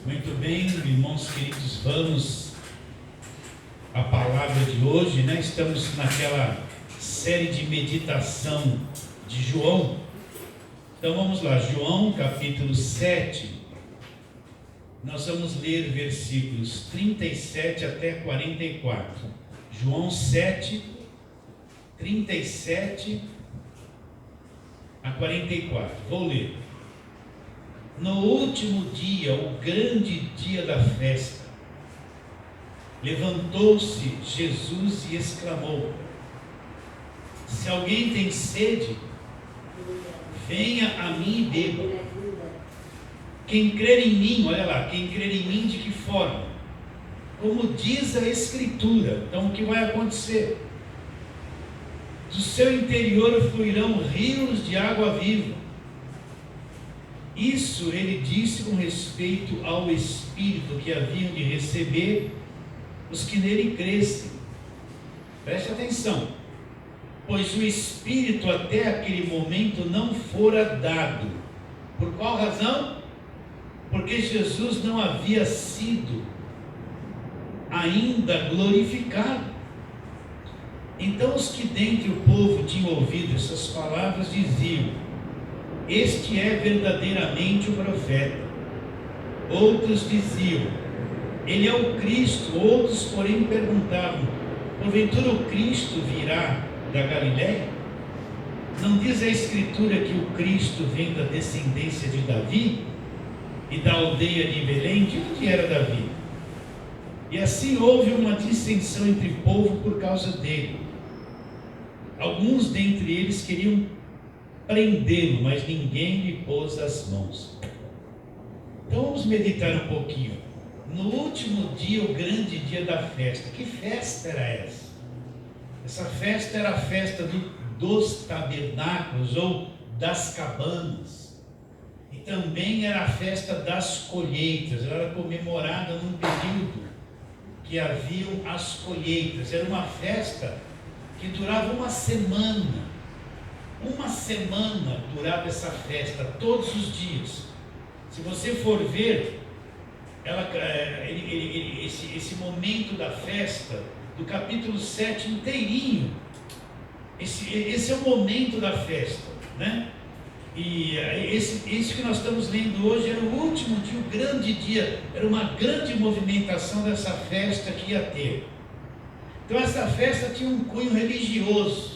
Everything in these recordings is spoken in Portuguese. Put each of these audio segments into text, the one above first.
Muito bem, irmãos queridos, vamos à palavra de hoje, né? Estamos naquela série de meditação de João. Então vamos lá, João capítulo 7. Nós vamos ler versículos 37 até 44. João 7, 37 a 44. Vou ler. No último dia, o grande dia da festa, levantou-se Jesus e exclamou: se alguém tem sede, venha a mim e beba. Quem crer em mim, olha lá, quem crer em mim de que forma? Como diz a Escritura. Então o que vai acontecer? Do seu interior fluirão rios de água viva. Isso ele disse com respeito ao Espírito que haviam de receber os que nele crescem. Preste atenção. Pois o Espírito até aquele momento não fora dado. Por qual razão? Porque Jesus não havia sido ainda glorificado. Então os que dentre o povo tinham ouvido essas palavras diziam: este é verdadeiramente o profeta. Outros diziam: ele é o Cristo. Outros, porém, perguntavam: porventura o Cristo virá da Galiléia? Não diz a Escritura que o Cristo vem da descendência de Davi e da aldeia de Belém? De onde era Davi? E assim houve uma dissensão entre o povo por causa dele. Alguns dentre eles queriam prendê-lo, mas ninguém lhe pôs as mãos. Então vamos meditar um pouquinho. No último dia, o grande dia da festa. Que festa era essa? Essa festa era a festa dos tabernáculos ou das cabanas. E também era a festa das colheitas. Ela era comemorada num período que haviam as colheitas. Era uma festa que durava uma semana. Uma semana durava essa festa, todos os dias. Se você for ver, esse momento da festa, do capítulo 7 inteirinho, esse é o momento da festa, né? E esse que nós estamos lendo hoje era o último dia, o grande dia, era uma grande movimentação dessa festa que ia ter. Então essa festa tinha um cunho religioso.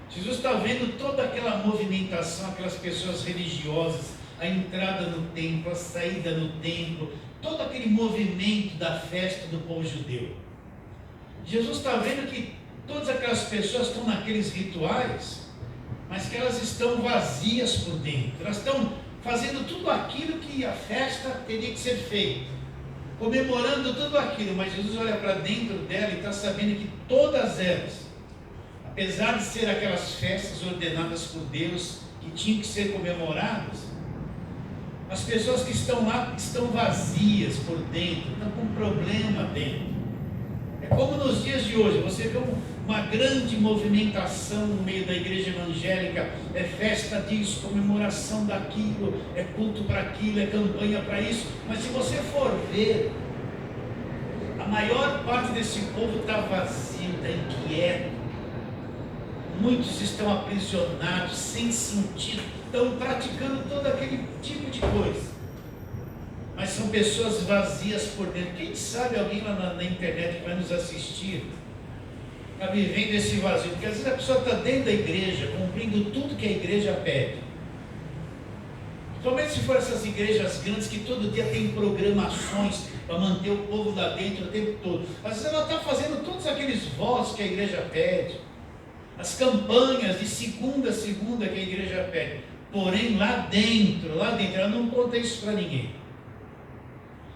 Jesus está vendo toda aquela movimentação, aquelas pessoas religiosas, a entrada no templo, a saída no templo, todo aquele movimento da festa do povo judeu. Jesus está vendo que todas aquelas pessoas estão naqueles rituais, mas que elas estão vazias por dentro. Elas estão fazendo tudo aquilo que a festa teria que ser feita, comemorando tudo aquilo, mas Jesus olha para dentro dela e está sabendo que todas elas, apesar de ser aquelas festas ordenadas por Deus, que tinham que ser comemoradas, as pessoas que estão lá estão vazias por dentro, estão com um problema dentro. É como nos dias de hoje, você vê uma grande movimentação no meio da igreja evangélica, é festa disso, comemoração daquilo, é culto para aquilo, é campanha para isso, mas se você for ver, a maior parte desse povo está vazio, está inquieto. Muitos estão aprisionados, sem sentido, estão praticando todo aquele tipo de coisa. Mas são pessoas vazias por dentro. Quem sabe alguém lá na internet que vai nos assistir está vivendo esse vazio? Porque às vezes a pessoa está dentro da igreja, cumprindo tudo que a igreja pede. Somente se for essas igrejas grandes que todo dia tem programações para manter o povo lá dentro o tempo todo. Às vezes ela está fazendo todos aqueles votos que a igreja pede, as campanhas de segunda a segunda que a igreja pede, porém lá dentro, ela não conta isso para ninguém.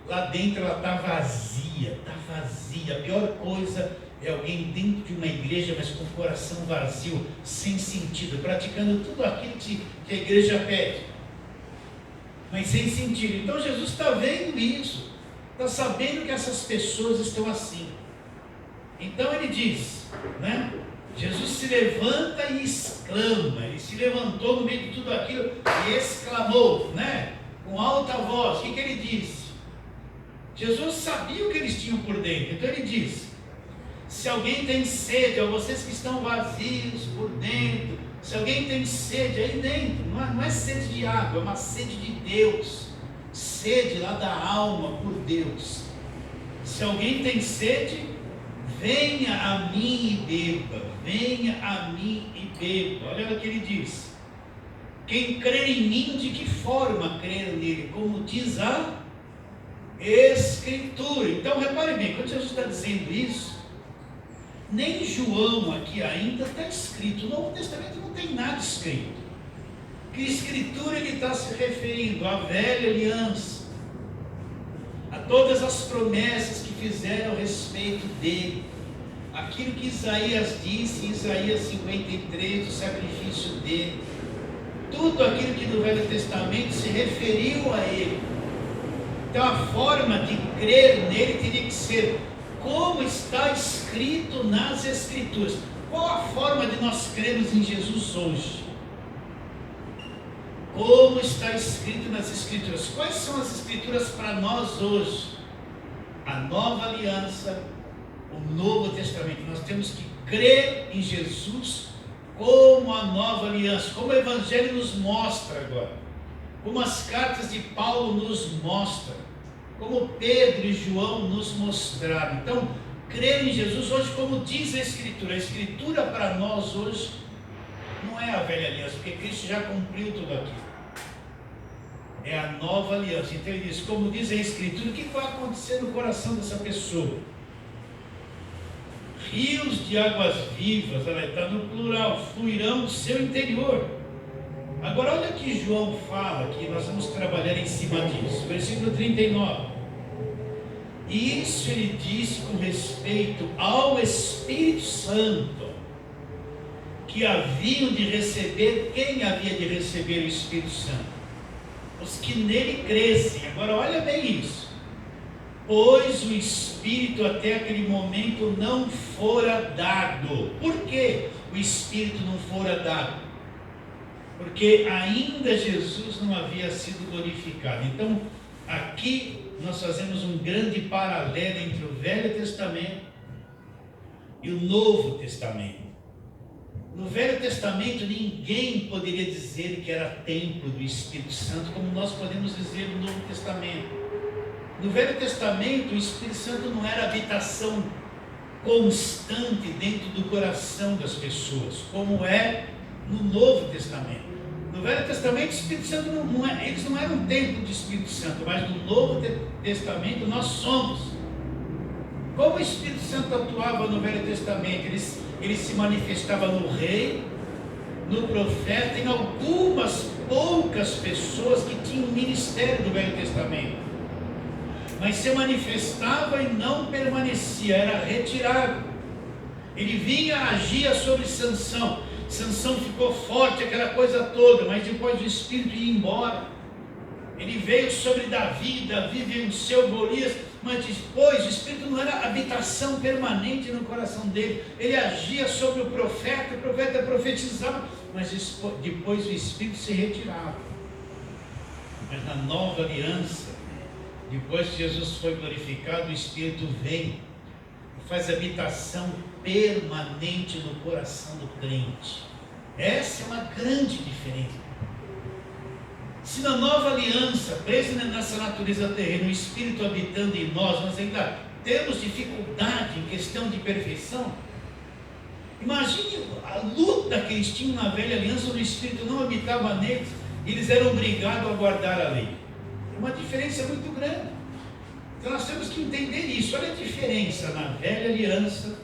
Lá dentro ela está vazia. A pior coisa é alguém dentro de uma igreja, mas com o coração vazio, sem sentido, praticando tudo aquilo que a igreja pede, mas sem sentido. Então Jesus está vendo isso, está sabendo que essas pessoas estão assim. Então ele diz, né? Jesus se levanta e exclama. Ele se levantou no meio de tudo aquilo e exclamou, né? Com alta voz. O que ele disse? Jesus sabia o que eles tinham por dentro. Então ele diz: se alguém tem sede, ou vocês que estão vazios por dentro, se alguém tem sede aí dentro, não é sede de água, é uma sede de Deus, sede lá da alma por Deus. Se alguém tem sede, venha a mim e beba, venha a mim e beba. Olha o que ele diz: quem crer em mim, de que forma crer nele? Como diz a Escritura. Então repare bem, quando Jesus está dizendo isso, nem João aqui ainda está escrito. No Novo Testamento não tem nada escrito. Que Escritura ele está se referindo? À velha aliança, a todas as promessas que fizeram a respeito dele, aquilo que Isaías disse em Isaías 53, o sacrifício dele, tudo aquilo que no Velho Testamento se referiu a ele. Então a forma de crer nele teria que ser como está escrito nas Escrituras. Qual a forma de nós crermos em Jesus hoje? Como está escrito nas Escrituras? Quais são as Escrituras para nós hoje? A nova aliança, o Novo Testamento. Nós temos que crer em Jesus como a nova aliança, como o Evangelho nos mostra agora, como as cartas de Paulo nos mostram, como Pedro e João nos mostraram. Então, crer em Jesus hoje, como diz a Escritura para nós hoje não é a velha aliança, porque Cristo já cumpriu tudo aquilo. É a nova aliança. Então ele diz, como diz a Escritura, o que vai acontecer no coração dessa pessoa? Rios de águas vivas, ela está no plural, fluirão do seu interior. Agora olha o que João fala, que nós vamos trabalhar em cima disso. Versículo 39. Isso ele disse com respeito ao Espírito Santo, que haviam de receber. Quem havia de receber o Espírito Santo? Os que nele crescem. Agora olha bem isso. Pois o Espírito até aquele momento não fora dado. Por que o Espírito não fora dado? Porque ainda Jesus não havia sido glorificado. Então aqui nós fazemos um grande paralelo entre o Velho Testamento e o Novo Testamento. No Velho Testamento ninguém poderia dizer que era templo do Espírito Santo, como nós podemos dizer no Novo Testamento. No Velho Testamento o Espírito Santo não era habitação constante dentro do coração das pessoas, como é no Novo Testamento. No Velho Testamento o Espírito Santo eles não eram um templo do Espírito Santo, mas no Novo Testamento nós somos. Como o Espírito Santo atuava no Velho Testamento? Ele se manifestava no rei, no profeta, em algumas poucas pessoas que tinham o ministério do Velho Testamento. Mas se manifestava e não permanecia, era retirado. Ele vinha, agia sobre Sansão. Sansão ficou forte, aquela coisa toda, mas depois o Espírito ia embora. Ele veio sobre Davi, Davi venceu Golias, mas depois o Espírito não era habitação permanente no coração dele. Ele agia sobre o profeta profetizava, mas depois o Espírito se retirava. Mas na nova aliança, depois que Jesus foi glorificado, o Espírito vem e faz habitação permanente no coração do crente. Essa é uma grande diferença. Se na nova aliança, preso nessa natureza terrena, o Espírito habitando em nós ainda temos dificuldade em questão de perfeição, imagine a luta que eles tinham na velha aliança, onde o Espírito não habitava neles, e eles eram obrigados a guardar a lei. É uma diferença muito grande. Então nós temos que entender isso. Olha a diferença. Na velha aliança,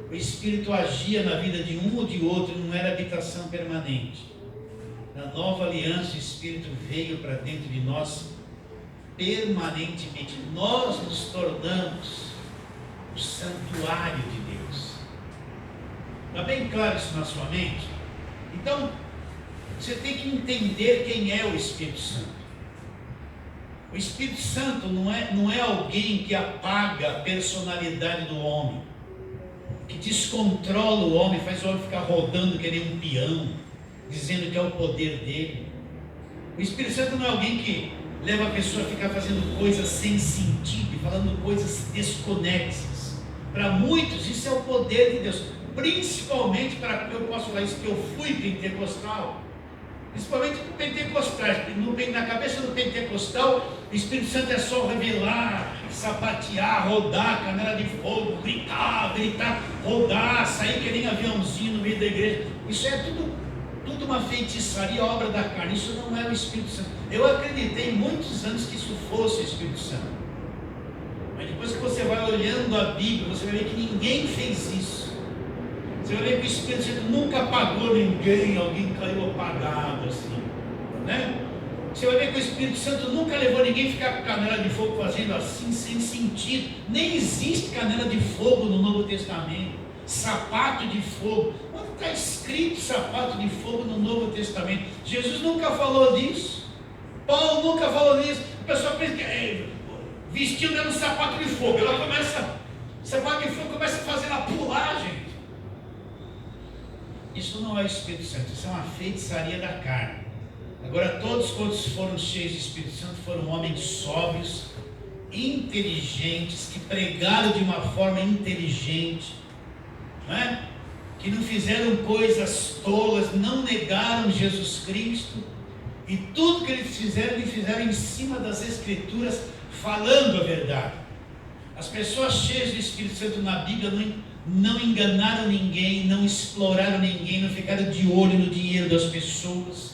o Espírito agia na vida de um ou de outro, não era habitação permanente. Na nova aliança, o Espírito veio para dentro de nós permanentemente. Nós nos tornamos o santuário de Deus. Está bem claro isso na sua mente? Então, você tem que entender quem é o Espírito Santo. O Espírito Santo não é alguém que apaga a personalidade do homem, que descontrola o homem, faz o homem ficar rodando que nem um peão, dizendo que é o poder dele. O Espírito Santo não é alguém que leva a pessoa a ficar fazendo coisas sem sentido e falando coisas desconexas. Para muitos isso é o poder de Deus, principalmente para, eu posso falar isso, que eu fui pentecostal, principalmente para pentecostais. Na cabeça do pentecostal, o Espírito Santo é só revelar, sapatear, rodar, canela de fogo, gritar, rodar, sair que nem aviãozinho no meio da igreja. Isso é tudo uma feitiçaria, obra da carne. Isso não é o Espírito Santo. Eu acreditei muitos anos que isso fosse o Espírito Santo, mas depois que você vai olhando a Bíblia, você vai ver que ninguém fez isso. Você vai ver que o Espírito Santo nunca apagou ninguém, alguém caiu apagado assim, né? Você vai ver que o Espírito Santo nunca levou ninguém a ficar com canela de fogo fazendo assim, sem sentido. Nem existe canela de fogo no Novo Testamento, sapato de fogo. Onde está escrito sapato de fogo no Novo Testamento? Jesus nunca falou disso, Paulo nunca falou disso. A pessoa pensa que vestiu mesmo sapato de fogo, ela começa, sapato de fogo começa a fazer a pulagem. Isso não é o Espírito Santo, isso é uma feitiçaria da carne. Agora, todos quantos foram cheios do Espírito Santo foram homens sóbrios, inteligentes, que pregaram de uma forma inteligente, não é? Que não fizeram coisas tolas, não negaram Jesus Cristo, e tudo que eles fizeram em cima das Escrituras, falando a verdade. As pessoas cheias do Espírito Santo na Bíblia não enganaram ninguém, não exploraram ninguém, não ficaram de olho no dinheiro das pessoas,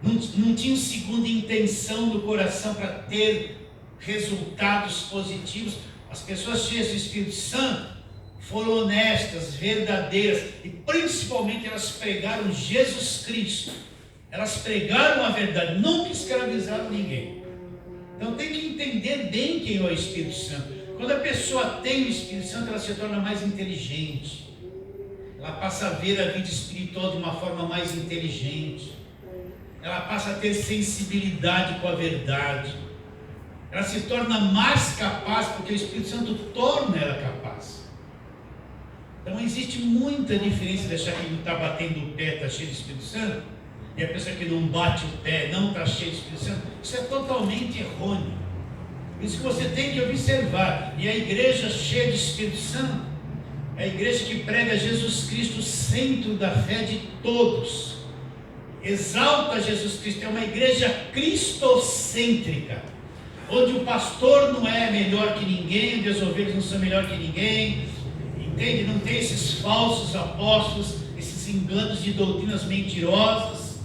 não tinham segunda intenção do coração para ter resultados positivos. As pessoas cheias do Espírito Santo foram honestas, verdadeiras, e principalmente elas pregaram Jesus Cristo, elas pregaram a verdade, nunca escravizaram ninguém. Então tem que entender bem quem é o Espírito Santo. Quando a pessoa tem o Espírito Santo, ela se torna mais inteligente, ela passa a ver a vida espiritual de uma forma mais inteligente, ela passa a ter sensibilidade com a verdade, ela se torna mais capaz, porque o Espírito Santo torna ela capaz. Então existe muita diferença de achar que não está batendo o pé, está cheio do Espírito Santo, e a pessoa que não bate o pé, não está cheio do Espírito Santo. Isso é totalmente errôneo. Isso que você tem que observar. E a igreja cheia do Espírito Santo é a igreja que prega Jesus Cristo, centro da fé de todos, exalta Jesus Cristo. É uma igreja cristocêntrica, onde o pastor não é melhor que ninguém, onde as ovelhas não são melhor que ninguém, entende? Não tem esses falsos apóstolos, esses enganos de doutrinas mentirosas.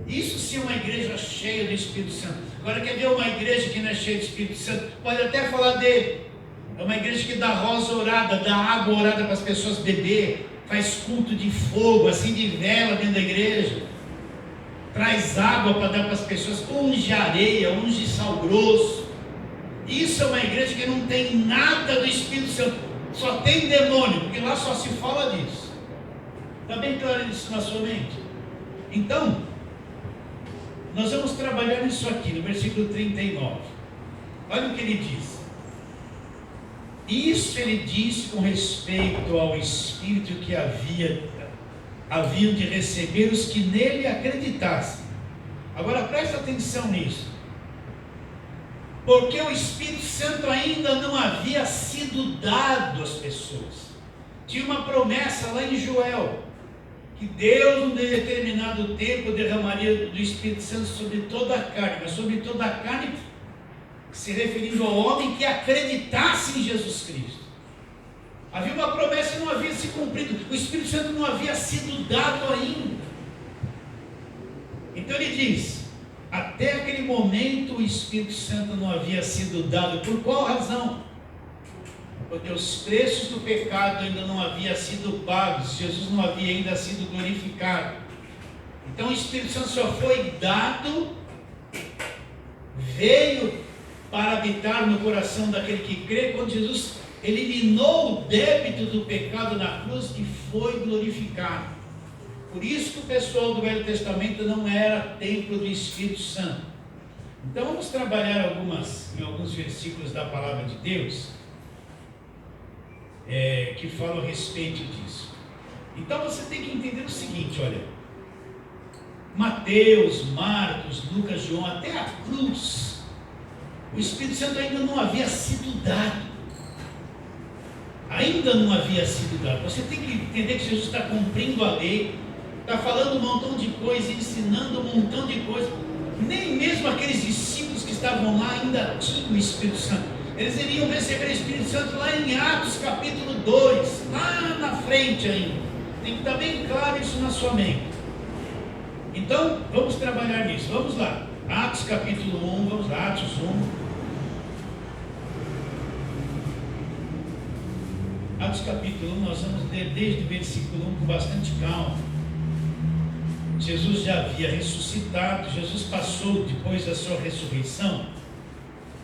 Isso sim é uma igreja cheia do Espírito Santo. Agora, quer ver uma igreja que não é cheia do Espírito Santo? Pode até falar dele. É uma igreja que dá rosa orada, dá água orada para as pessoas beber, faz culto de fogo, acende vela dentro da igreja, traz água para dar para as pessoas, unge areia, unge sal grosso. Isso é uma igreja que não tem nada do Espírito Santo, só tem demônio, porque lá só se fala disso. Está bem claro isso na sua mente? Então, nós vamos trabalhar nisso aqui, no versículo 39. Olha o que ele diz. Isso ele disse com respeito ao Espírito que haviam de receber os que nele acreditassem. Agora presta atenção nisso. Porque o Espírito Santo ainda não havia sido dado às pessoas. Tinha uma promessa lá em Joel, que Deus, num determinado tempo, derramaria do Espírito Santo sobre toda a carne, mas sobre toda a carne, se referindo ao homem que acreditasse em Jesus Cristo. Havia uma promessa que não havia se cumprido, o Espírito Santo não havia sido dado ainda. Então ele diz, até aquele momento o Espírito Santo não havia sido dado. Por qual razão? Porque os preços do pecado ainda não haviam sido pagos, Jesus não havia ainda sido glorificado. Então o Espírito Santo só foi dado, veio para habitar no coração daquele que crê, quando Jesus eliminou o débito do pecado na cruz e foi glorificado. Por isso que o pessoal do Velho Testamento não era templo do Espírito Santo. Então vamos trabalhar em alguns versículos da palavra de Deus, que falam a respeito disso. Então você tem que entender o seguinte, olha, Mateus, Marcos, Lucas, João, até a cruz, o Espírito Santo ainda não havia sido dado. Ainda não havia sido dado. Você tem que entender que Jesus está cumprindo a lei, está falando um montão de coisa, ensinando um montão de coisa. Nem mesmo aqueles discípulos que estavam lá ainda tinham o Espírito Santo. Eles iriam receber o Espírito Santo lá em Atos capítulo 2, lá na frente ainda. Tem que estar bem claro isso na sua mente. Então, vamos trabalhar nisso. Vamos lá. Atos capítulo 1, vamos lá, Atos 1. Atos capítulo 1, nós vamos ler desde o versículo 1 com bastante calma. Jesus já havia ressuscitado. Jesus passou, depois da sua ressurreição,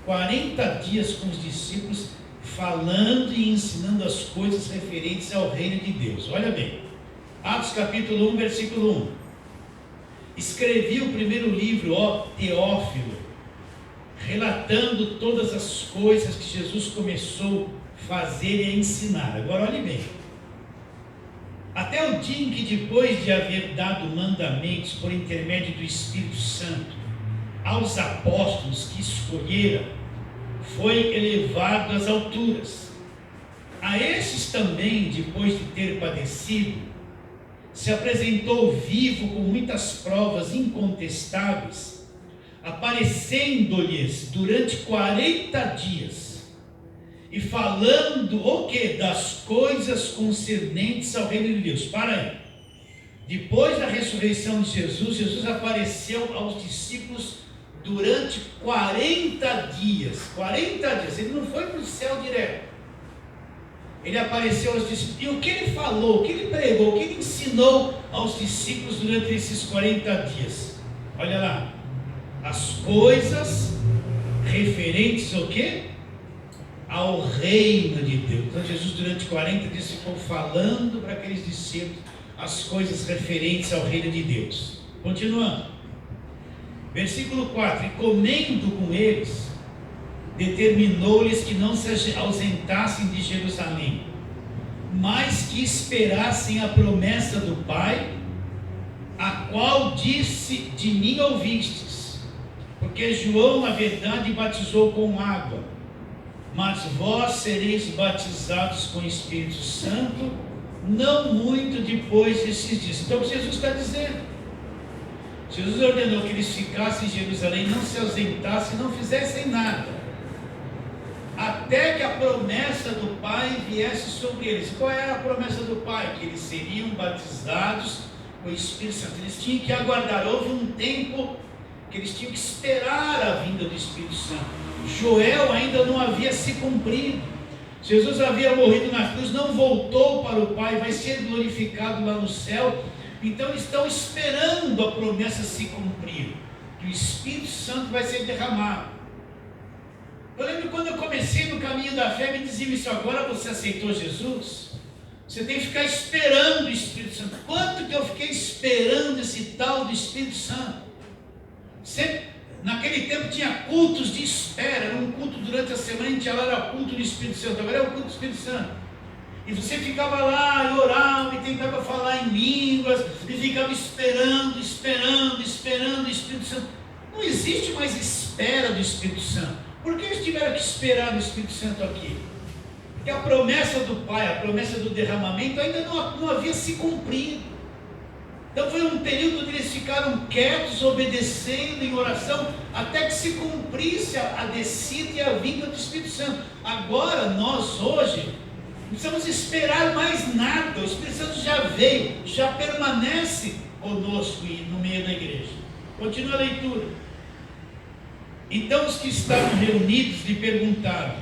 40 dias com os discípulos, falando e ensinando as coisas referentes ao reino de Deus. Olha bem, Atos capítulo 1, versículo 1. Escrevi o primeiro livro, ó Teófilo, relatando todas as coisas que Jesus começou a fazer e a ensinar. Agora olhe bem. Até o dia em que, depois de haver dado mandamentos por intermédio do Espírito Santo aos apóstolos que escolhera, foi elevado às alturas. A estes também, depois de ter padecido, se apresentou vivo com muitas provas incontestáveis, aparecendo-lhes durante 40 dias, e falando o que? Das coisas concernentes ao reino de Deus. Para aí. Depois da ressurreição de Jesus, Jesus apareceu aos discípulos durante 40 dias. 40 dias. Ele não foi para o céu direto. Ele apareceu aos discípulos. E o que ele falou, o que ele pregou, o que ele ensinou aos discípulos durante esses 40 dias? Olha lá. As coisas referentes ao quê? Ao reino de Deus. Então Jesus durante 40 dias ficou falando para aqueles discípulos as coisas referentes ao reino de Deus. Continuando. Versículo 4. E comendo com eles, determinou-lhes que não se ausentassem de Jerusalém, mas que esperassem a promessa do Pai, a qual disse: de mim ouvistes, porque João na verdade batizou com água, mas vós sereis batizados com o Espírito Santo não muito depois desses dias. Então Jesus está dizendo, Jesus ordenou que eles ficassem em Jerusalém, não se ausentassem, não fizessem nada, até que a promessa do Pai viesse sobre eles. Qual era a promessa do Pai? Que eles seriam batizados com o Espírito Santo. Eles tinham que aguardar. Houve um tempo que eles tinham que esperar a vinda do Espírito Santo. Joel ainda não havia se cumprido. Jesus havia morrido na cruz, não voltou para o Pai, vai ser glorificado lá no céu. Então estão esperando a promessa se cumprir, que o Espírito Santo vai ser derramado. Eu lembro quando eu comecei no caminho da fé, me diziam isso: agora você aceitou Jesus, você tem que ficar esperando o Espírito Santo. Quanto que eu fiquei esperando esse tal do Espírito Santo? Naquele tempo tinha cultos de espera, era um culto durante a semana, a gente ia lá, era culto do Espírito Santo, agora é o culto do Espírito Santo. E você ficava lá e orava e tentava falar em línguas, e ficava esperando o Espírito Santo. Não existe mais espera do Espírito Santo. Por que eles tiveram que esperar o Espírito Santo aqui? Porque a promessa do Pai, a promessa do derramamento ainda não havia se cumprido. Então foi um período onde eles ficaram quietos, obedecendo em oração, até que se cumprisse a descida e a vinda do Espírito Santo. Agora nós hoje não precisamos esperar mais nada. O Espírito Santo já veio, já permanece conosco e no meio da igreja. Continua a leitura. Então os que estavam reunidos lhe perguntaram: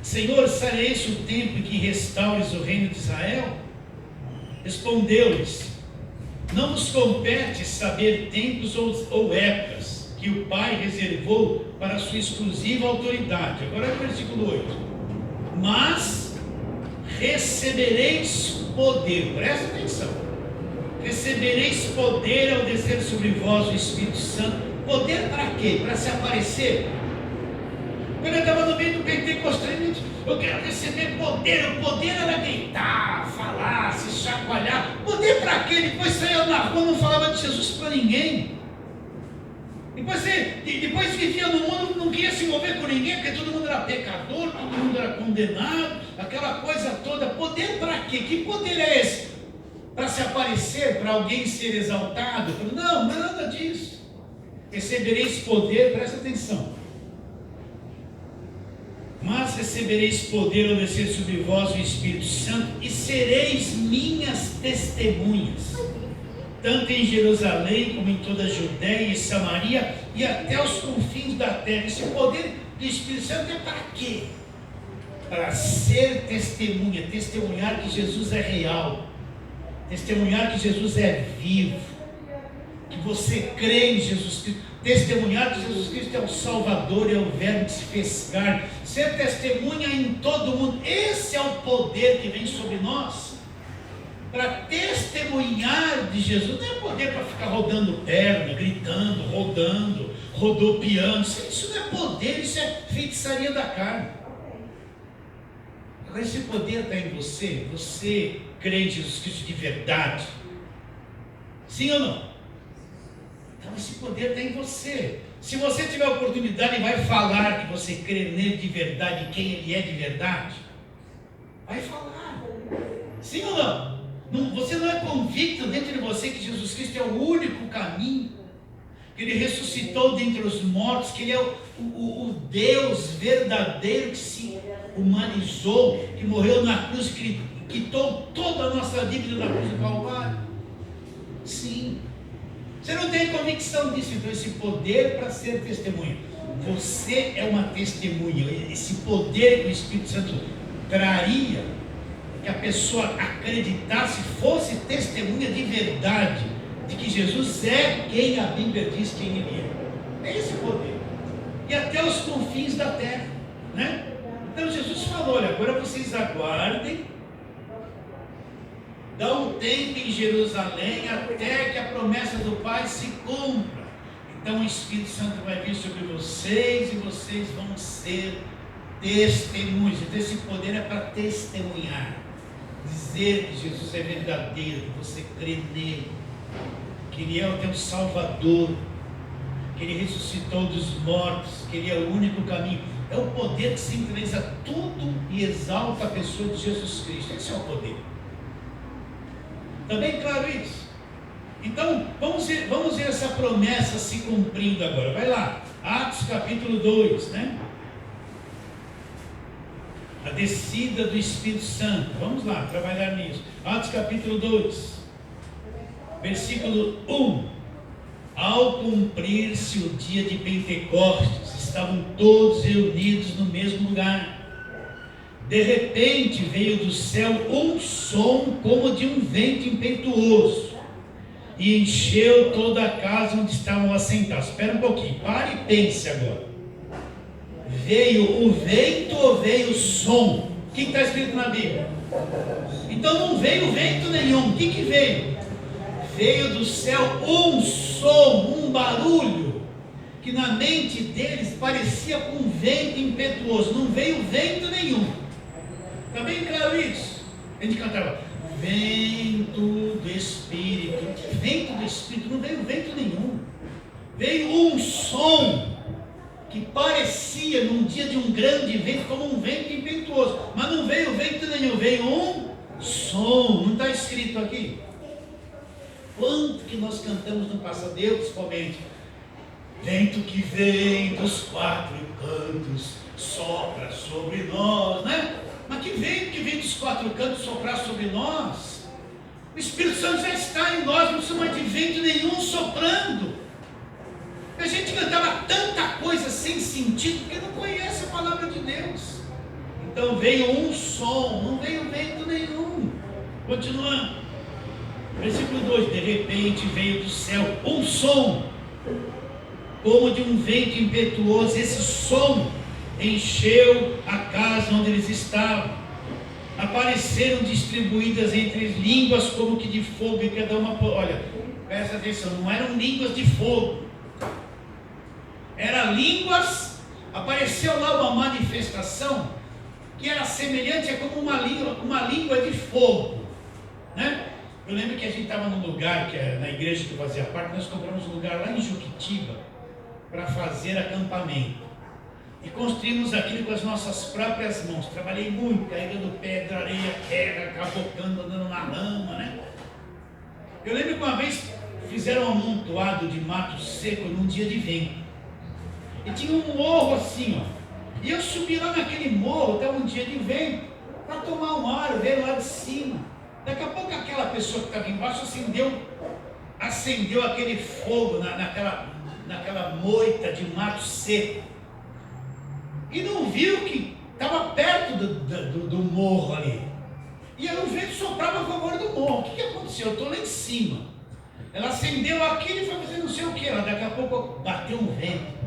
Senhor, será esse o tempo em que restaures o reino de Israel? Respondeu-lhes: não nos compete saber tempos ou épocas que o Pai reservou para a sua exclusiva autoridade. Agora é o versículo 8. Mas recebereis poder. Presta atenção. Recebereis poder ao descer sobre vós o Espírito Santo. Poder para quê? Para se aparecer? Quando eu estava no meio do pentecostalismo, eu quero receber poder. O poder era gritar, falar, se chacoalhar. Poder para quê? Depois saía na rua, não falava de Jesus para ninguém. Depois vivia no mundo, não queria se envolver com ninguém, porque todo mundo era pecador, todo mundo era condenado, aquela coisa toda. Poder para quê? Que poder é esse? Para se aparecer, para alguém ser exaltado? Não, nada disso. Recebereis poder, presta atenção. Mas recebereis poder ao descer sobre vós o Espírito Santo, e sereis minhas testemunhas, tanto em Jerusalém como em toda a Judéia e Samaria e até os confins da terra. Esse poder do Espírito Santo é para quê? Para ser testemunha, testemunhar que Jesus é real, testemunhar que Jesus é vivo, que você crê em Jesus Cristo, testemunhar que Jesus Cristo é o Salvador, é o Verbo que se fez carne, ser testemunha em todo mundo. Esse é o poder que vem sobre nós, para testemunhar de Jesus. Não é poder para ficar rodando perna, gritando, rodando, rodopiando. Isso não é poder, isso é feitiçaria da carne. Agora, esse poder está em você. Você crê em Jesus Cristo de verdade? Sim ou não? Então esse poder está em você. Se você tiver a oportunidade e vai falar que você crê nele de verdade, quem ele é de verdade, vai falar. Sim ou não? Você não é convicto dentro de você que Jesus Cristo é o único caminho, que ele ressuscitou dentre os mortos, que ele é o Deus verdadeiro que se humanizou, que morreu na cruz, que quitou toda a nossa dívida na cruz do Calvário? Sim. Você não tem convicção disso, então esse poder para ser testemunha. Você é uma testemunha. Esse poder que o Espírito Santo traria, que a pessoa acreditasse, fosse testemunha de verdade, de que Jesus é quem a Bíblia diz quem ele é. É esse poder. E até os confins da terra, né? Então Jesus falou: olha, agora vocês aguardem, dá um tempo em Jerusalém até que a promessa do Pai se cumpra. Então o Espírito Santo vai vir sobre vocês e vocês vão ser testemunhas. Então esse poder é para testemunhar, dizer que Jesus é verdadeiro, que você crê nele, que ele é o teu Salvador, que ele ressuscitou dos mortos, que ele é o único caminho. É o poder que simboliza tudo e exalta a pessoa de Jesus Cristo. Esse é o poder. Está bem claro isso? Então, vamos ver essa promessa se cumprindo agora. Vai lá, Atos capítulo 2, né? A descida do Espírito Santo. Vamos lá, trabalhar nisso. Atos capítulo 2, versículo 1. Ao cumprir-se o dia de Pentecostes, estavam todos reunidos no mesmo lugar. De repente veio do céu um som como de um vento impetuoso e encheu toda a casa onde estavam assentados. Espera um pouquinho, pare e pense agora. Veio o vento ou veio o som? O que está escrito na Bíblia? Então não veio vento nenhum. O que veio? Veio do céu um som, um barulho, que na mente deles parecia com um vento impetuoso. Não veio vento nenhum. Está bem claro isso? A gente cantava: vento do Espírito. Que vento do Espírito? Não veio vento nenhum. Veio um som que parecia, num dia de um grande vento, como um vento impetuoso. Mas não veio vento nenhum. Veio um som. Não está escrito aqui? Quanto que nós cantamos no passado, eu principalmente: vento que vem dos quatro cantos, sopra sobre nós, né? Mas que vento que vem dos quatro cantos soprar sobre nós? O Espírito Santo já está em nós, não precisa mais de vento nenhum soprando. A gente cantava tanta coisa sem sentido, porque não conhece a palavra de Deus. Então veio um som, não veio vento nenhum. Continuando, versículo 2: de repente veio do céu um som, como de um vento impetuoso. Esse som encheu a casa onde eles estavam. Apareceram distribuídas entre línguas como que de fogo, e cada uma, olha, presta atenção, não eram línguas de fogo, eram línguas apareceu lá uma manifestação que era semelhante a como uma língua de fogo, né? Eu lembro que a gente estava num lugar, na igreja que eu fazia parte, nós compramos um lugar lá em Juquitiba para fazer acampamento. E construímos aquilo com as nossas próprias mãos. Trabalhei muito, carregando pedra, areia, terra, cabocando, andando na lama, né? Eu lembro que uma vez fizeram um amontoado de mato seco num dia de vento. E tinha um morro assim, ó. E eu subi lá naquele morro, estava um dia de vento, para tomar um ar, ver lá de cima. Daqui a pouco aquela pessoa que estava embaixo acendeu aquele fogo naquela moita de mato seco. E não viu que estava perto do morro ali. E aí o vento soprava a favor do morro. O que aconteceu? Eu estou lá em cima. Ela acendeu aquilo e foi fazer não sei o que. Daqui a pouco bateu um vento.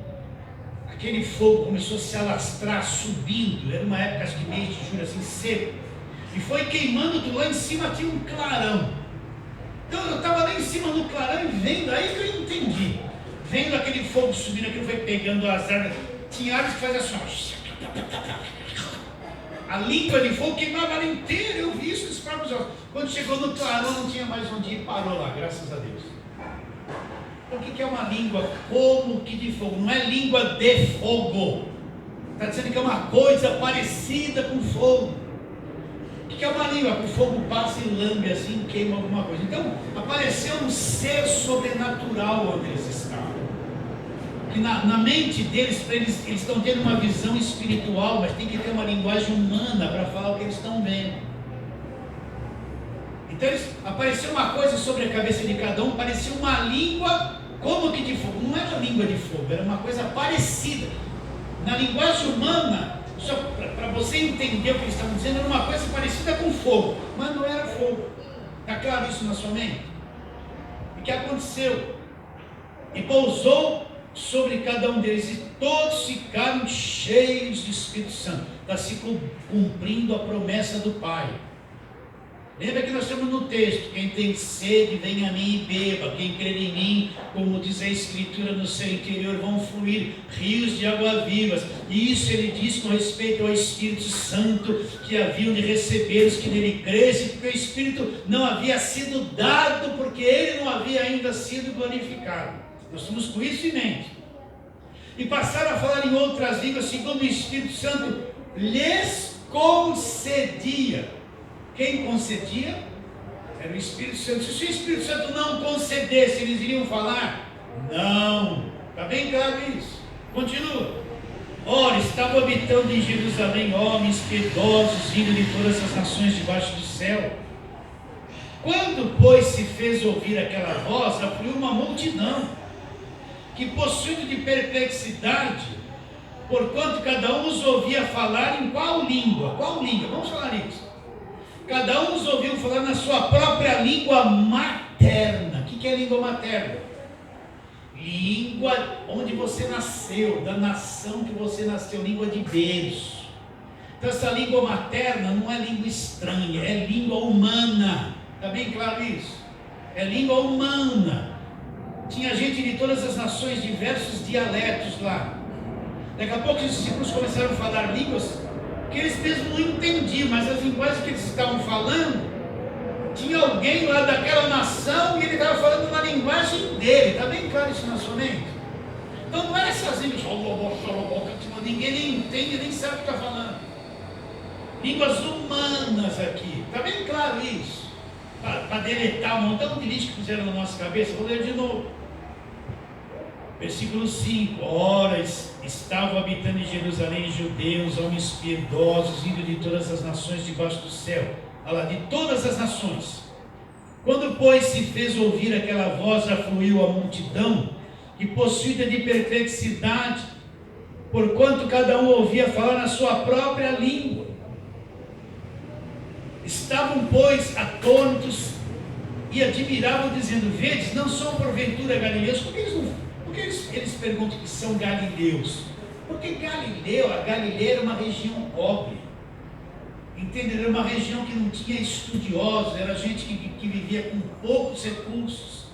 Aquele fogo começou a se alastrar, subindo. Era uma época, acho que mês de julho, assim, seco. E foi queimando tudo. Lá em cima tinha um clarão. Então eu estava lá em cima no clarão e vendo, aí que eu entendi. Vendo aquele fogo subindo, aquilo foi pegando as árvores. Tinha árvores que faziam assim, a língua de fogo queimava ela inteira. Eu vi isso nos próprios olhos. Quando chegou no clarão, não tinha mais onde ir, parou lá, graças a Deus. Então, o que é uma língua como que de fogo? Não é língua de fogo. Está dizendo que é uma coisa parecida com fogo. O que é uma língua? O fogo passa e lambe assim, queima alguma coisa. Então, apareceu um ser sobrenatural onde eles estavam. Que na mente deles, eles estão tendo uma visão espiritual, mas tem que ter uma linguagem humana para falar o que eles estão vendo. Então apareceu uma coisa sobre a cabeça de cada um, parecia uma língua como que de fogo. Não era língua de fogo, era uma coisa parecida. Na linguagem humana, só para você entender o que eles estavam dizendo, era uma coisa parecida com fogo, mas não era fogo. Está claro isso na sua mente? O que aconteceu? E pousou sobre cada um deles, e todos ficaram cheios de Espírito Santo. Está se cumprindo a promessa do Pai. Lembra que nós estamos no texto: quem tem sede, venha a mim e beba. Quem crer em mim, como diz a Escritura, no seu interior vão fluir rios de água vivas. E isso ele diz com respeito ao Espírito Santo, que haviam de receber os que nele crescem, porque o Espírito não havia sido dado, porque ele não havia ainda sido glorificado. Nós estamos com isso em mente. E passaram a falar em outras línguas, segundo o Espírito Santo lhes concedia. Quem concedia? Era o Espírito Santo. Se o Espírito Santo não concedesse, eles iriam falar? Não. Está bem claro isso. Continua. Ora, estavam habitando em Jerusalém homens piedosos, vindo de todas as nações debaixo do céu. Quando, pois, se fez ouvir aquela voz, afluiu uma multidão, que possuído de perplexidade, porquanto cada um os ouvia falar em qual língua? Qual língua? Vamos falar isso. Cada um os ouviu falar na sua própria língua materna. O que é língua materna? Língua onde você nasceu, da nação que você nasceu, língua de berço. Então essa língua materna não é língua estranha, é língua humana. Está bem claro isso? É língua humana. Tinha gente de todas as nações, diversos dialetos lá. Daqui a pouco os discípulos começaram a falar línguas que eles mesmos não entendiam, mas as linguagens que eles estavam falando, tinha alguém lá daquela nação e ele estava falando uma linguagem dele. Está bem claro isso na sua mente? Então não é essas línguas, ninguém nem entende, nem sabe o que está falando. Línguas humanas aqui. Está bem claro isso? Para deletar um montão de lixo que puseram na nossa cabeça. Vou ler de novo. Versículo 5. Ora, estavam habitando em Jerusalém judeus, homens piedosos, vindo de todas as nações debaixo do céu. Olha lá, de todas as nações. Quando, pois, se fez ouvir aquela voz, afluiu a multidão, que possuída de perplexidade, porquanto cada um ouvia falar na sua própria língua. Estavam, pois, atônitos e admiravam, dizendo: vedes, não são porventura galileus? Por que eles perguntam que são galileus? Porque a Galileia era uma região pobre. Entende? Era uma região que não tinha estudiosos, era gente que vivia com poucos recursos.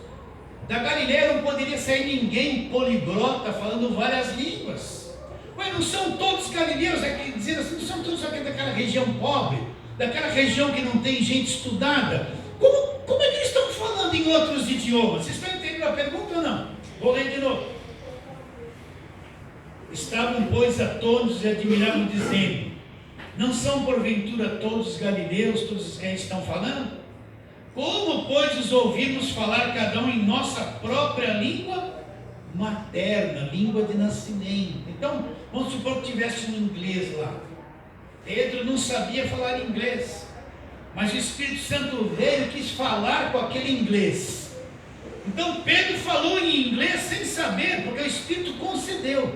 Da Galileia não poderia sair ninguém poliglota falando várias línguas. Mas não são todos galileus, dizendo assim, não são todos aqui daquela região pobre, daquela região que não tem gente estudada. Como é que eles estão falando em outros idiomas? Vocês estão entendendo a pergunta ou não? Vou ler de novo. Estavam, pois, atônitos e admiravam, dizendo: não são porventura todos galileus, todos os reis estão falando? Como, pois, os ouvimos falar cada um em nossa própria língua materna, língua de nascimento? Então, vamos supor que tivesse um inglês lá. Pedro não sabia falar inglês, mas o Espírito Santo veio e quis falar com aquele inglês. Então Pedro falou em inglês sem saber, porque o Espírito concedeu.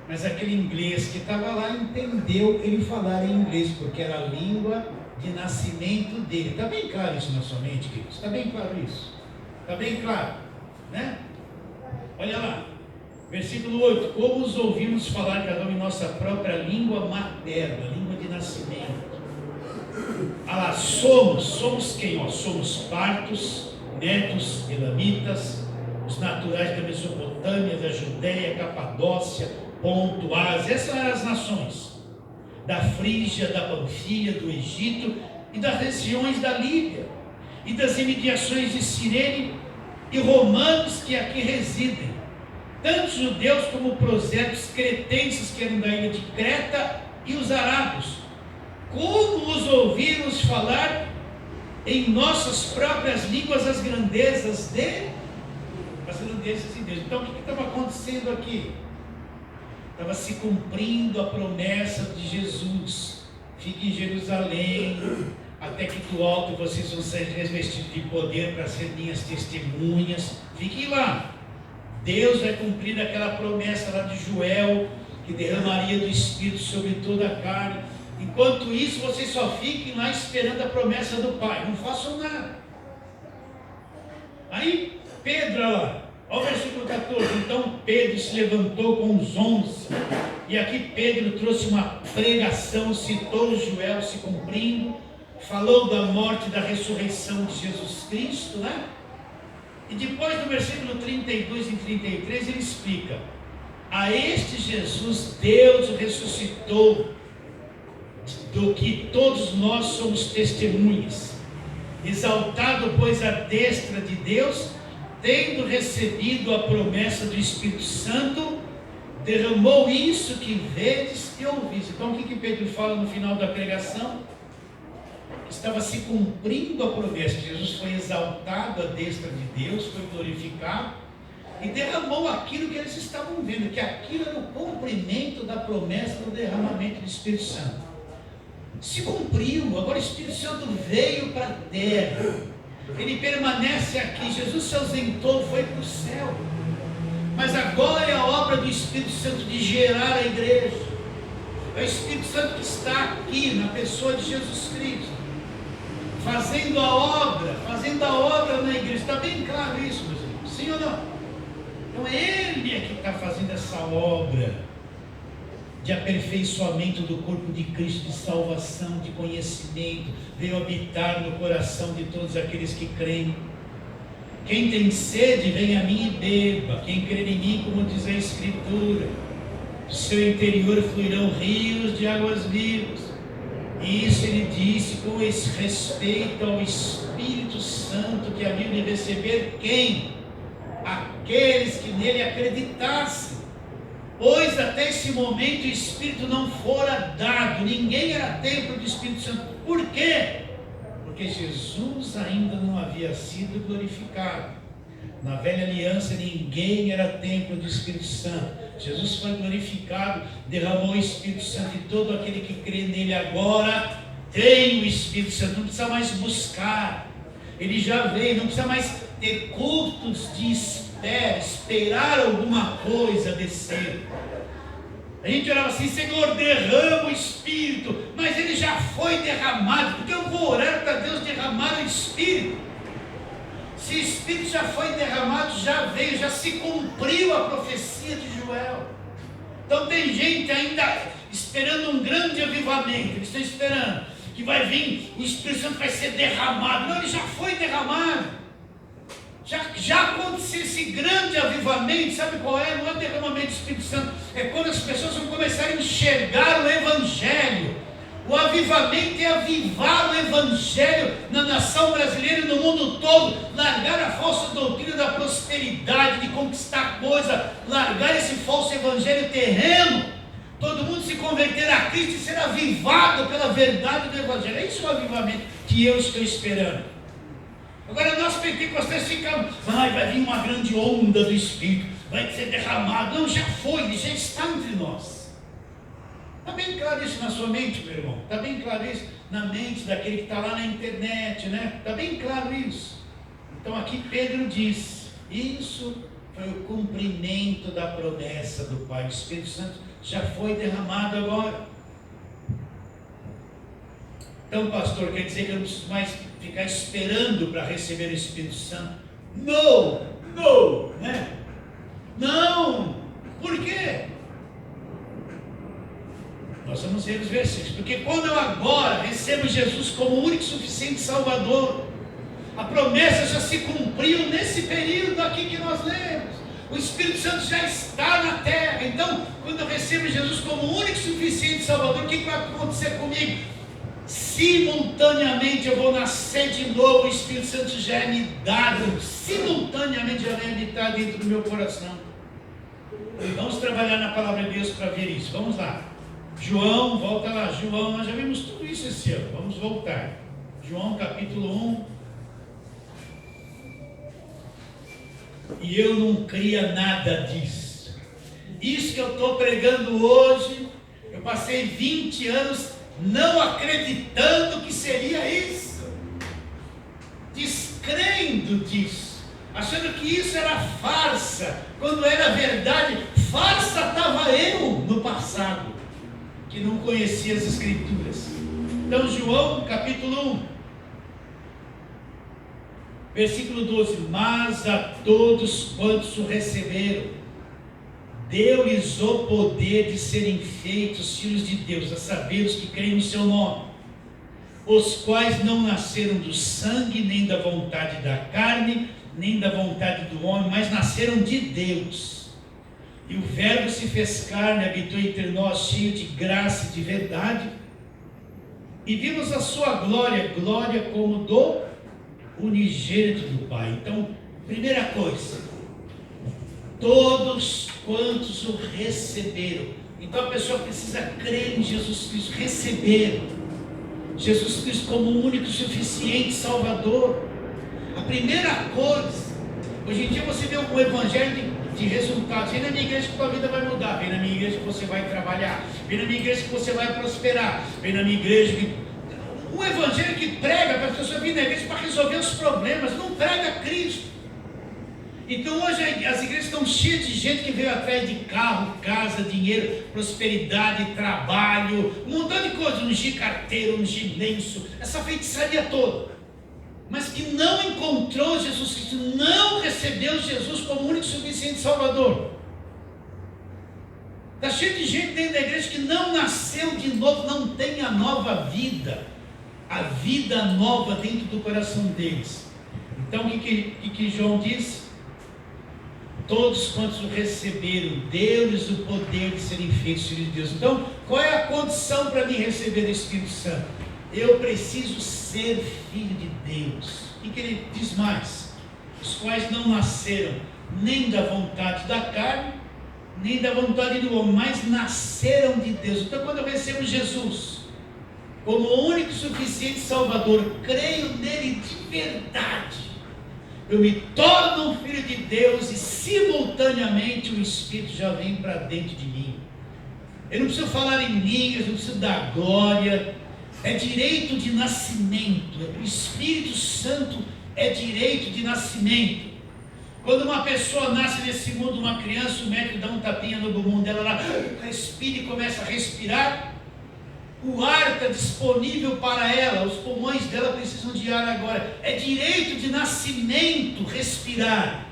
Mas aquele inglês que estava lá entendeu ele falar em inglês, porque era a língua de nascimento dele. Está bem claro isso na sua mente, queridos? Está bem claro isso? Está bem claro, né? Olha lá, versículo 8: como os ouvimos falar cada um em nossa própria língua materna, língua de nascimento. Ah lá, somos quem? Somos partos, netos, elamitas, os naturais da Mesopotâmia, da Judéia, Capadócia, Ponto, Ásia. Essas eram as nações da Frígia, da Panfilha, do Egito e das regiões da Líbia e das imediações de Cirene, e romanos que aqui residem, tanto judeus como prosélitos, cretenses que eram da ilha de Creta, e os arábios. Como os ouvimos falar em nossas próprias línguas as grandezas de Deus. Então o que estava acontecendo aqui? Estava se cumprindo a promessa de Jesus: fique em Jerusalém, até que do alto vocês vão ser revestidos de poder para ser minhas testemunhas. Fiquem lá. Deus vai cumprir aquela promessa lá de Joel, que derramaria do Espírito sobre toda a carne. Enquanto isso, vocês só fiquem lá esperando a promessa do Pai, não façam nada. Aí Pedro, olha lá, olha o versículo 14: então Pedro se levantou com os 11, e aqui Pedro trouxe uma pregação, citou Joel se cumprindo, falou da morte e da ressurreição de Jesus Cristo, né? E depois no versículo 32 e 33 ele explica: a este Jesus Deus o ressuscitou, do que todos nós somos testemunhas, exaltado pois a destra de Deus, tendo recebido a promessa do Espírito Santo, derramou isso que vedes e ouvis. Então o que Pedro fala no final da pregação? Estava se cumprindo a promessa. Jesus foi exaltado à destra de Deus, foi glorificado e derramou aquilo que eles estavam vendo, que aquilo era o cumprimento da promessa do derramamento do Espírito Santo. Se cumpriu, agora o Espírito Santo veio para a terra, ele permanece aqui. Jesus se ausentou, foi para o céu, mas agora é a obra do Espírito Santo de gerar a igreja. É o Espírito Santo que está aqui na pessoa de Jesus Cristo, fazendo a obra na igreja. Está bem claro isso, meus irmãos? Sim ou não? Então Ele é que está fazendo essa obra de aperfeiçoamento do corpo de Cristo, de salvação, de conhecimento. Veio habitar no coração de todos aqueles que creem. Quem tem sede, vem a mim e beba. Quem crer em mim, como diz a Escritura, do seu interior fluirão rios de águas vivas. E isso ele disse com esse respeito ao Espírito Santo que haviam de receber quem? Aqueles que nele acreditassem. Pois até esse momento o Espírito não fora dado, ninguém era templo do Espírito Santo. Por quê? Porque Jesus ainda não havia sido glorificado. Na velha aliança ninguém era templo do Espírito Santo. Jesus foi glorificado, derramou o Espírito Santo, e todo aquele que crê nele agora tem o Espírito Santo. Não precisa mais buscar, ele já veio. Não precisa mais ter cultos de esperar alguma coisa descer. A gente orava assim: Senhor, derrama o Espírito, mas ele já foi derramado. Porque eu vou orar para Deus derramar o Espírito? Se o Espírito já foi derramado, já veio, já se cumpriu a profecia de Joel. Então tem gente ainda esperando um grande avivamento. Eles estão esperando que vai vir, o Espírito Santo vai ser derramado. Não, ele já foi derramado. Já aconteceu esse grande avivamento. Sabe qual é? Não é o derramamento do Espírito Santo, é quando as pessoas vão enxergar o Evangelho. O avivamento é avivar o Evangelho na nação brasileira e no mundo todo, largar a falsa doutrina da prosperidade, de conquistar coisa, largar esse falso Evangelho terreno, todo mundo se converter a Cristo e ser avivado pela verdade do Evangelho. É isso o avivamento que eu estou esperando. Agora nós pentecostais ficamos, vai vir uma grande onda do Espírito, vai ser derramado. Não, já foi, ele já está entre nós. Está bem claro isso na sua mente, meu irmão? Está bem claro isso na mente daquele que está lá na internet, né? Está bem claro isso. Então aqui Pedro diz, isso foi o cumprimento da promessa do Pai. O Espírito Santo já foi derramado agora. Então, pastor, quer dizer que eu não preciso mais ficar esperando para receber o Espírito Santo? Não, né? Não! Por quê? Nós vamos ver os versículos, porque quando eu agora recebo Jesus como o único e suficiente Salvador, a promessa já se cumpriu nesse período aqui que nós lemos. O Espírito Santo já está na terra. Então, quando eu recebo Jesus como o único e suficiente Salvador, o que vai acontecer comigo? Simultaneamente eu vou nascer de novo, o Espírito Santo já é me dado, simultaneamente já vem habitar dentro do meu coração. Vamos trabalhar na palavra de Deus para ver isso. Vamos lá. João, volta lá, João, nós já vimos tudo isso esse ano, vamos voltar. João capítulo 1. E eu não cria nada disso. Isso que eu estou pregando hoje, eu passei 20 anos não acreditando que seria isso, descrendo disso, achando que isso era farsa, quando era verdade. Farsa estava eu no passado, que não conhecia as Escrituras. Então, João, capítulo 1, versículo 12: mas a todos quantos o receberam, deu-lhes o poder de serem feitos filhos de Deus, a saber, os que creem no seu nome, os quais não nasceram do sangue, nem da vontade da carne, nem da vontade do homem, mas nasceram de Deus. E o Verbo se fez carne, habitou entre nós, cheio de graça e de verdade, e vimos a sua glória, glória como do unigênito do Pai. Então, primeira coisa, todos quantos o receberam. Então a pessoa precisa crer em Jesus Cristo, receber Jesus Cristo como o único e suficiente Salvador. A primeira coisa, hoje em dia você vê um evangelho de resultados. Vem na minha igreja que tua vida vai mudar, vem na minha igreja que você vai trabalhar, vem na minha igreja que você vai prosperar, vem na minha igreja que... Um evangelho que prega para as pessoas virem na igreja para resolver os problemas, não prega Cristo. Então hoje as igrejas estão cheias de gente que veio atrás de carro, casa, dinheiro, prosperidade, trabalho, um montão de coisas, ungir carteiro, ungir lenço, essa feitiçaria toda, mas que não encontrou Jesus Cristo, não recebeu Jesus como único e suficiente Salvador. Está cheio de gente dentro da igreja que não nasceu de novo, não tem a nova vida, a vida nova dentro do coração deles. Então o que João diz? Todos quantos o receberam, deu-lhes o poder de serem feitos filhos de Deus. Então, qual é a condição para mim receber o Espírito Santo? Eu preciso ser filho de Deus. E que ele diz mais? Os quais não nasceram nem da vontade da carne, nem da vontade do homem, mas nasceram de Deus. Então, quando eu recebo Jesus como o único e suficiente Salvador, creio nele de verdade, eu me torno um filho de Deus e simultaneamente o Espírito já vem para dentro de mim. Eu não preciso falar em línguas, eu não preciso dar glória, é direito de nascimento. O Espírito Santo é direito de nascimento. Quando uma pessoa nasce nesse mundo, uma criança, o médico dá um tapinha no bumbum dela, ela respira e começa a respirar. O ar está disponível para ela, os pulmões dela precisam de ar agora. É direito de nascimento respirar.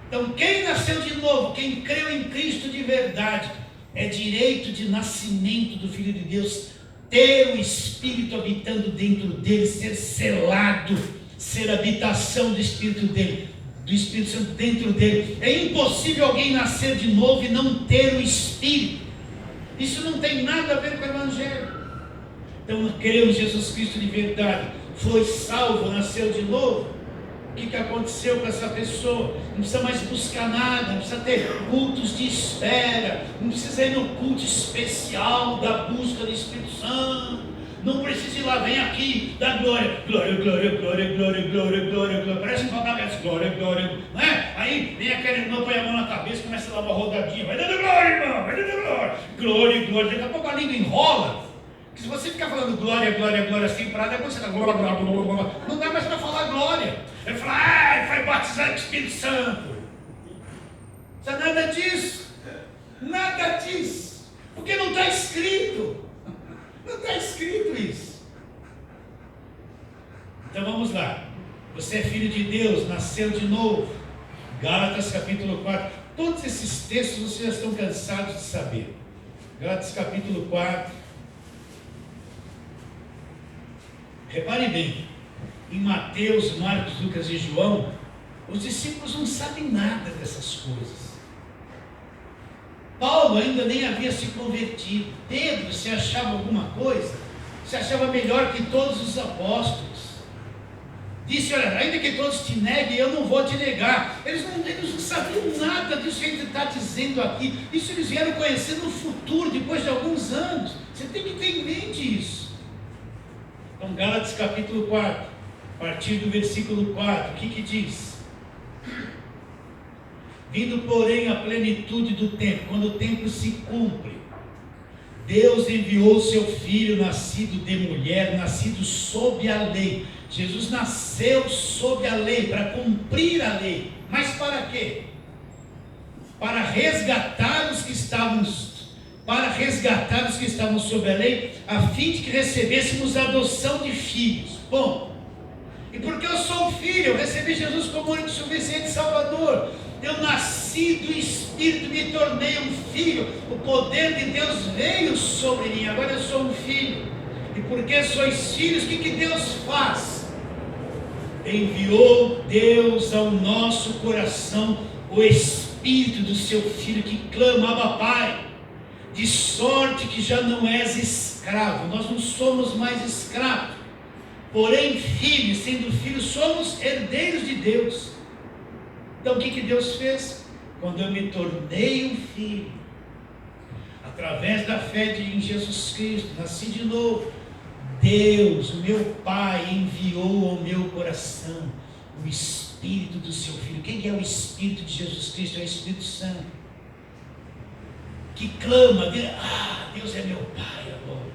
Então, quem nasceu de novo, quem creu em Cristo de verdade, é direito de nascimento do Filho de Deus, ter o Espírito habitando dentro dele, ser selado, ser habitação do Espírito dele, do Espírito Santo dentro dele. É impossível alguém nascer de novo e não ter o Espírito. Isso não tem nada a ver com o Evangelho. Então, cremos em Jesus Cristo de verdade, foi salvo, nasceu de novo. O que aconteceu com essa pessoa? Não precisa mais buscar nada, não precisa ter cultos de espera, não precisa ir no culto especial da busca do Espírito Santo, não precisa ir lá, vem aqui, dá glória, glória, glória, glória, glória, glória, glória, glória, parece um papagaio, glória, glória, não é? Aí vem aquele irmão, põe a mão na cabeça, começa a dar uma rodadinha, vai dando glória, irmão, vai dando glória, glória, glória, daqui a pouco a língua enrola. Porque se você ficar falando glória, glória, glória assim, para depois você está glória, glória, glória, glória, não dá mais para falar glória. Ele fala, foi batizado com o Espírito Santo. Não é nada disso. Nada disso. Porque não está escrito. Não está escrito isso. Então vamos lá. Você é filho de Deus, nasceu de novo. Gálatas capítulo 4. Todos esses textos vocês já estão cansados de saber. Gálatas capítulo 4. Repare bem, em Mateus, Marcos, Lucas e João, os discípulos não sabem nada dessas coisas. Paulo ainda nem havia se convertido. Pedro se achava alguma coisa, se achava melhor que todos os apóstolos. Disse, olha, ainda que todos te neguem, eu não vou te negar. Eles não sabiam nada disso que a gente está dizendo aqui. Isso eles vieram conhecer no futuro, depois de alguns anos. Você tem que ter em mente isso. Então, Gálatas capítulo 4, a partir do versículo 4, o que diz? Vindo, porém, a plenitude do tempo, quando o tempo se cumpre, Deus enviou o seu Filho, nascido de mulher, nascido sob a lei. Jesus nasceu sob a lei, para cumprir a lei. Mas para quê? Para resgatar os que estavam sob a lei, a fim de que recebêssemos a adoção de filhos. Bom, e porque eu sou um filho, eu recebi Jesus como único e suficiente Salvador. Eu nasci do Espírito, me tornei um filho. O poder de Deus veio sobre mim, agora eu sou um filho. E porque sois filhos, o que Deus faz? Enviou Deus ao nosso coração o Espírito do seu Filho, que clama, Abba Pai. De sorte que já não és escravo. Nós não somos mais escravos, porém filhos. Sendo filhos, somos herdeiros de Deus. Então o que Deus fez? Quando eu me tornei um filho, através da fé em Jesus Cristo, nasci de novo, Deus, meu Pai, enviou ao meu coração o Espírito do seu Filho. Quem é o Espírito de Jesus Cristo? É o Espírito Santo, que clama, Deus é meu Pai agora.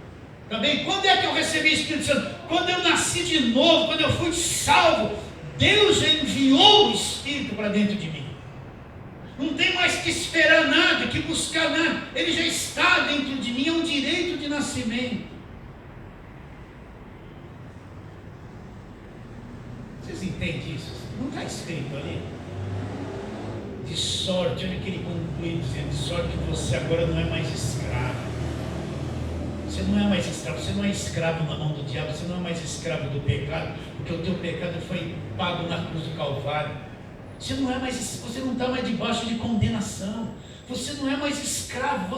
Também, quando é que eu recebi o Espírito Santo? Quando eu nasci de novo, quando eu fui salvo, Deus enviou o Espírito para dentro de mim. Não tem mais que esperar nada, que buscar nada. Ele já está dentro de mim, é um direito de nascimento. Vocês entendem isso? Não está escrito ali? De sorte, olha que ele conclui dizendo, de sorte que você agora não é mais escravo. Você não é mais escravo, você não é escravo na mão do diabo, você não é mais escravo do pecado, porque o teu pecado foi pago na cruz do Calvário. Você não está mais debaixo de condenação. Você não é mais escravo.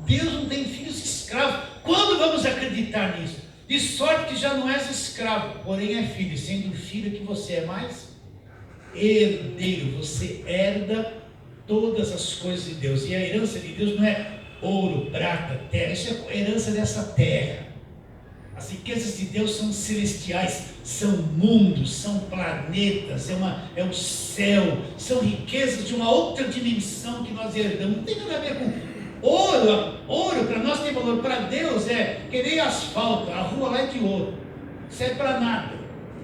Deus não tem filhos escravos. Quando vamos acreditar nisso? De sorte que já não és escravo, porém é filho, sendo filho que você é mais herdeiro. Você herda todas as coisas de Deus. E a herança de Deus não é ouro, prata, terra. Isso é herança dessa terra. As riquezas de Deus são celestiais, são mundos, são planetas, é o céu, são riquezas de uma outra dimensão que nós herdamos. Não tem nada a ver com ouro. Ouro para nós tem valor, para Deus é que nem asfalto, a rua lá é de ouro, não serve para nada.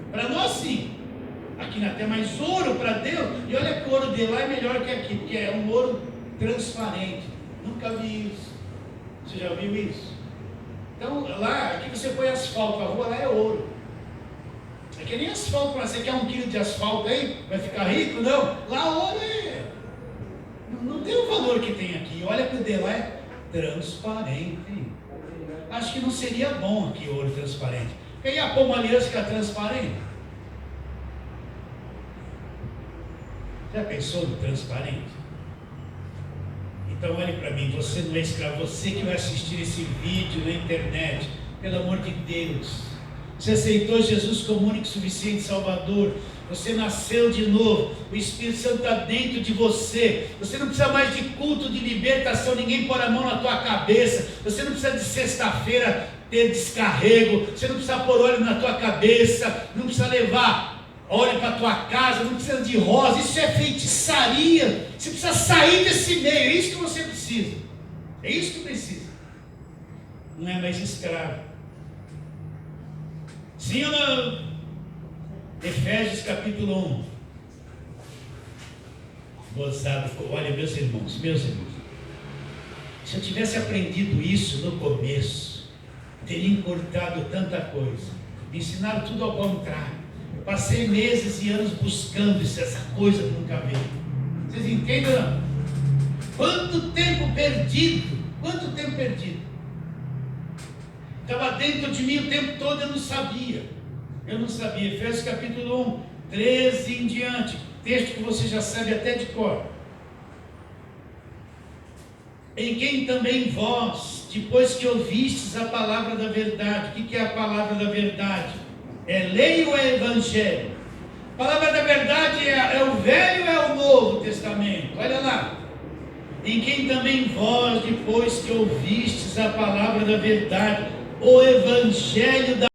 Para nós sim, aqui na terra, mas ouro para Deus, e olha que o ouro de lá é melhor que aqui, porque é um ouro transparente. Nunca vi isso. Você já viu isso? Então lá, aqui você põe asfalto, a rua lá é ouro. É que nem asfalto, você quer 1 quilo de asfalto aí, vai ficar rico? Não, lá ouro não tem o valor que tem aqui. Olha que o de lá é transparente. Acho que não seria bom aqui ouro transparente. Quem ia pôr uma aliança que é transparente? Já pensou no transparente? Então olhe para mim, você não é escravo, você que vai assistir esse vídeo na internet, pelo amor de Deus, você aceitou Jesus como único e suficiente Salvador, você nasceu de novo, o Espírito Santo está dentro de você, você não precisa mais de culto de libertação, ninguém pôr a mão na tua cabeça, você não precisa de sexta-feira ter descarrego, você não precisa pôr óleo na tua cabeça, não precisa levar óleo para a tua casa, não precisa de rosa, isso é feitiçaria, você precisa sair desse meio, é isso que você precisa, é isso que precisa, não é mais escravo. Sim ou não? Efésios capítulo 1. Gozado, olha meus irmãos, se eu tivesse aprendido isso no começo, teria encurtado tanta coisa, me ensinaram tudo ao contrário, eu passei meses e anos buscando essa coisa que nunca veio, vocês entendem não? Quanto tempo perdido, estava dentro de mim o tempo todo, eu não sabia, Efésios capítulo 1, 13 em diante, texto que você já sabe até de cor. Em quem também vós, depois que ouvistes a palavra da verdade, o que é a palavra da verdade? É lei ou é evangelho? A palavra da verdade é o Velho ou é o Novo Testamento? Olha lá. Em quem também vós, depois que ouvistes a palavra da verdade, o evangelho da